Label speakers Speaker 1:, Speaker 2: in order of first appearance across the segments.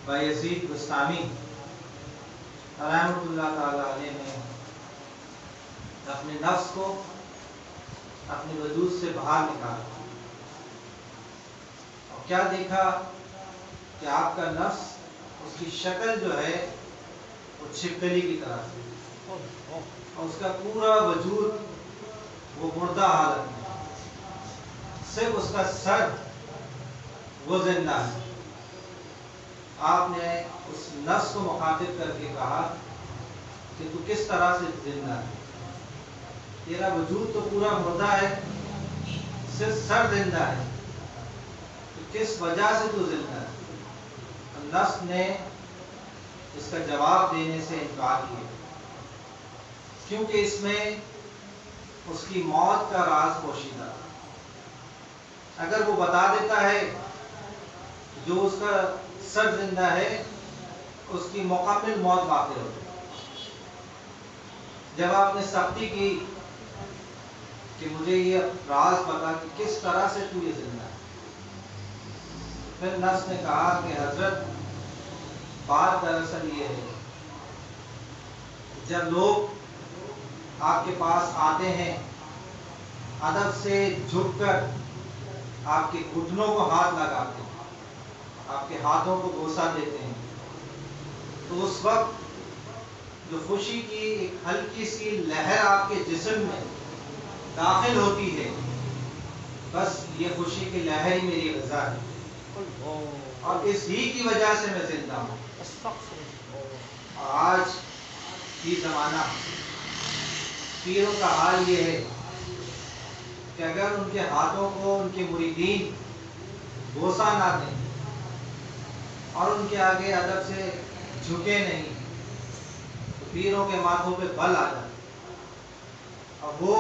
Speaker 1: बायजीद बुस्तामी रहमतुल्लाह ताला अलैह ने अपने नफ्स को अपने वजूद से बाहर निकाला और क्या देखा कि आपका नफ्स, उसकी शक्ल जो है वो छिपकली की तरह से, और उसका पूरा वजूद वो मुर्दा हालत में, सिर्फ उसका सर वो जिंदा है। आपने उस नफ्स को मुखातिब करके कहा कि तू किस तरह से जिंदा है, तेरा वजूद तो पूरा मुर्दा है, सिर्फ सर जिंदा है, तो किस वजह से तू जिंदा है? नफ्स ने इसका जवाब देने से इनकार किया, क्योंकि इसमें उसकी मौत का राज पोशीदा था। अगर वो बता देता है जो उसका सर जिंदा है, उसकी मुकम्मल मौत वाक़ई होती। जब आपने सख्ती की कि मुझे ये राज बता कि किस तरह से तू ये जिंदा है, फिर नफ्स ने कहा कि हजरत, बात दरअसल ये है, जब लोग आपके पास आते हैं, अदब से झुककर आपके घुटनों को हाथ लगाते हैं, आपके हाथों को बोसा देते हैं, तो उस वक्त जो खुशी की एक हल्की सी लहर आपके जिस्म में दाखिल होती है, बस ये खुशी की लहर ही मेरी ग़िज़ा है, और इस ही की वजह से मैं जिंदा हूँ। और आज की ज़माना पीरों का हाल ये है कि अगर उनके हाथों को उनके मुरीदीन बोसा ना दें और उनके आगे अदब से झुके नहीं, तो पीरों के माथों पे बल आ जाते और वो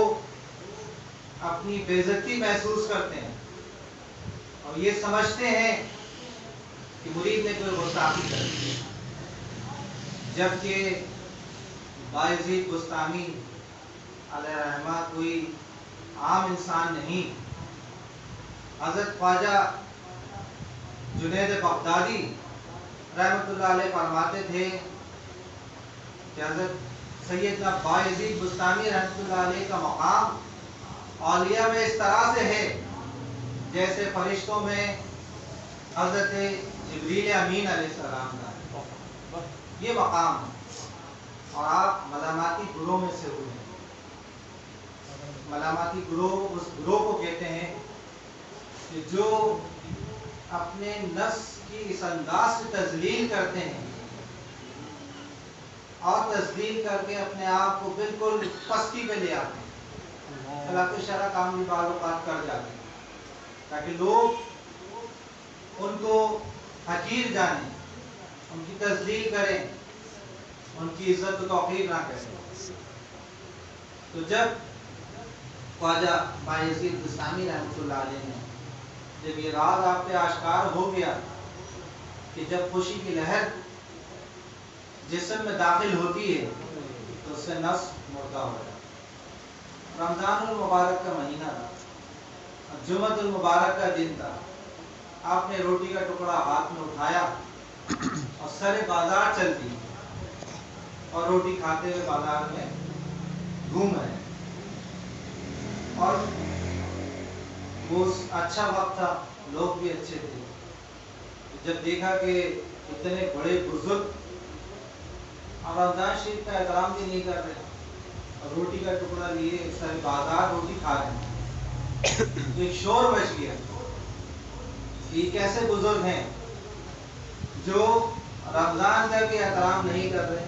Speaker 1: अपनी बेइज्जती महसूस करते हैं और ये समझते हैं कि मुरीद ने कोई गुस्ताखी कर दी, जबकि बायजीद बुस्तामी अलैहि रहमा कोई आम इंसान नहीं। हज़रत ख्वाजा जुनैद बगदादी रहमतुल्लाह अलैह फरमाते थे कि हज़रत सैयदना बायजीद बुस्तामी रहमतुल्लाह अलैह का मकाम औलिया में इस तरह से है जैसे फरिश्तों में हज़रत जिब्रील अमीन अलैहिस्सलाम का है, ये मकाम है। और आप मलामाती गुरों में से हुए हैं। मलामाती गुरोह उस गुरोह को कहते हैं कि जो अपने नफ्स की इस अंदाज से तज़लील करते हैं और तज़लील करके अपने आप को बिल्कुल पस्ती पे ले आते हैं, खिलाफ शरअ काम भी बाल औक़ात कर जाते हैं, ताकि लोग उनको हकीर जाने, उनकी तज़लील करें, उनकी इज्जत तो तौक़ीर ना करें। तो जब ख्वाजा बायजीद बुस्तामी रहमतुल्लाह अलैह ने जब ये राज आप पे आश्कार हो गया कि जब खुशी की लहर जिस्म में दाखिल होती है तो उससे नफ्स मुर्दा हो जाता। रमज़ानुल मुबारक का महीना था, जुम्मतुल मुबारक का दिन था, आपने रोटी का टुकड़ा हाथ में उठाया और सरे बाजार चल दी और रोटी खाते हुए बाजार में घूम रहे, और वो अच्छा वक्त था, लोग भी अच्छे थे। जब देखा कि इतने बड़े बुजुर्ग रमज़ान शरीफ का एहतराम भी नहीं कर रहे और रोटी का टुकड़ा लिए सारे बाजार रोटी खा रहे हैं, तो एक शोर मच गया कि कैसे बुजुर्ग हैं जो रमज़ान का भी एहतराम नहीं कर रहे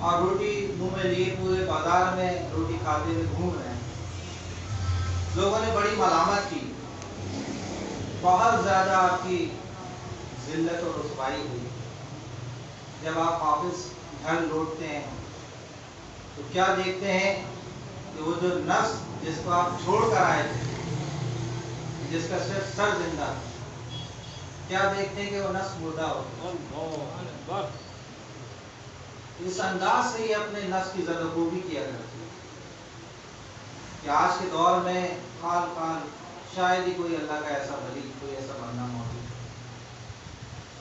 Speaker 1: और रोटी मुंह में लिए पूरे बाजार में रोटी खाते हुए घूम रहे हैं। लोगों ने बड़ी मलामत की, बहुत ज़्यादा आपकी जिल्लत और रुसवाई हुई। जब आप वापस घर लौटते हैं तो क्या देखते हैं कि वो जो नफ्स जिसको आप छोड़ कर आए थे, जिसका सिर्फ सर जिंदा था, क्या देखते हैं कि वो नफ्स मुर्दा हो। इस अंदाज से ही अपने नफ्स की ज़रख़ूबी किया करते हैं कि आज के दौर में खाल शायद ही कोई अल्लाह का ऐसा वली, कोई ऐसा बंदा मौजूद